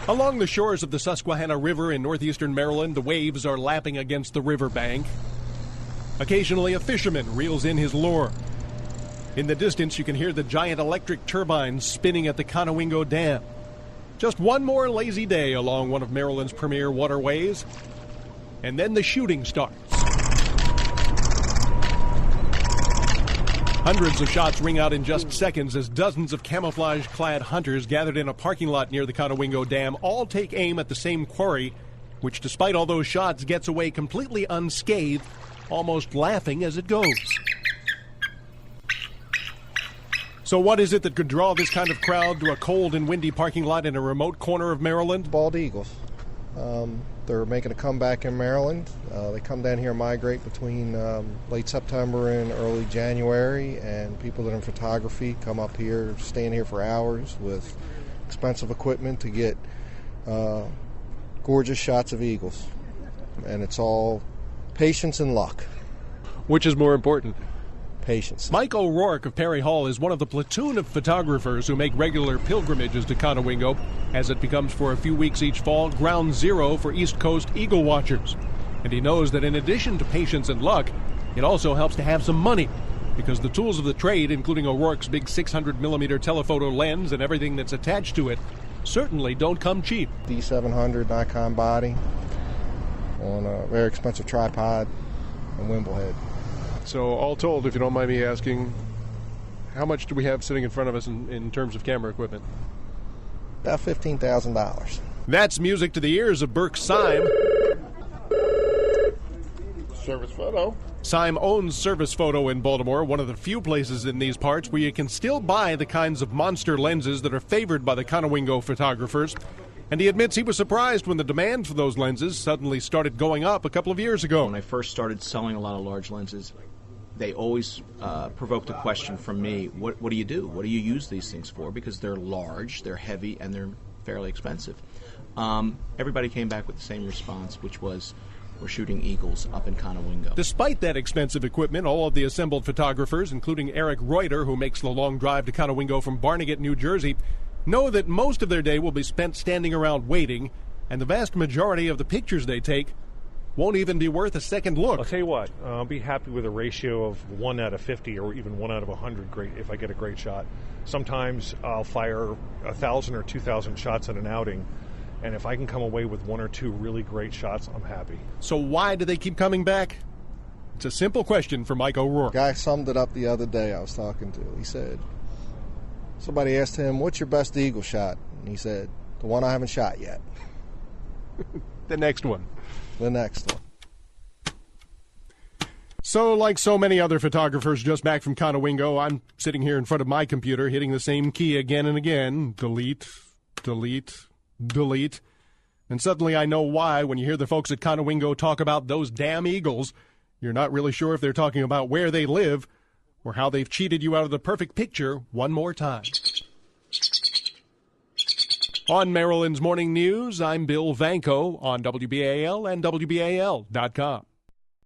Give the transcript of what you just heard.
Along the shores of the Susquehanna River in northeastern Maryland, the waves are lapping against the riverbank. Occasionally, a fisherman reels in his lure. In the distance, you can hear the giant electric turbines spinning at the Conowingo Dam. Just one more lazy day along one of Maryland's premier waterways, and then the shooting starts. Hundreds of shots ring out in just seconds as dozens of camouflage-clad hunters gathered in a parking lot near the Conowingo Dam all take aim at the same quarry, which, despite all those shots, gets away completely unscathed, almost laughing as it goes. So what is it that could draw this kind of crowd to a cold and windy parking lot in a remote corner of Maryland? Bald eagles. They're making a comeback in Maryland. They come down here and migrate between late September and early January, and people that are in photography come up here, staying here for hours with expensive equipment to get gorgeous shots of eagles. And it's all patience and luck. Which is more important? Patience. Mike O'Rourke of Perry Hall is one of the platoon of photographers who make regular pilgrimages to Conowingo, as it becomes for a few weeks each fall ground zero for East Coast eagle watchers. And he knows that in addition to patience and luck, it also helps to have some money, because the tools of the trade, including O'Rourke's big 600-millimeter telephoto lens and everything that's attached to it, certainly don't come cheap. D700 Nikon body on a very expensive tripod and wimble head. So all told, if you don't mind me asking, how much do we have sitting in front of us in terms of camera equipment? About $15,000. That's music to the ears of Burke Syme. Service Photo. Syme owns Service Photo in Baltimore, one of the few places in these parts where you can still buy the kinds of monster lenses that are favored by the Conowingo photographers. And he admits he was surprised when the demand for those lenses suddenly started going up a couple of years ago. When I first started selling a lot of large lenses, they always provoked a question from me, what do you do? What do you use these things for? Because they're large, they're heavy, and they're fairly expensive. Everybody came back with the same response, which was, we're shooting eagles up in Conowingo. Despite that expensive equipment, all of the assembled photographers, including Eric Reuter, who makes the long drive to Conowingo from Barnegat, New Jersey, know that most of their day will be spent standing around waiting, and the vast majority of the pictures they take won't even be worth a second look. I'll tell you what, I'll be happy with a ratio of 1 out of 50 or even 1 out of 100 great if I get a great shot. Sometimes I'll fire 1,000 or 2,000 shots at an outing, and if I can come away with 1 or 2 really great shots, I'm happy. So why do they keep coming back? It's a simple question for Mike O'Rourke. A guy summed it up the other day I was talking to. He said, somebody asked him, what's your best eagle shot? And he said, the one I haven't shot yet. The next one. The next one. So, like so many other photographers just back from Conowingo, I'm sitting here in front of my computer hitting the same key again and again. Delete, delete, delete. And suddenly I know why when you hear the folks at Conowingo talk about those damn eagles, you're not really sure if they're talking about where they live or how they've cheated you out of the perfect picture one more time. On Maryland's Morning News, I'm Bill Vanko on WBAL and WBAL.com.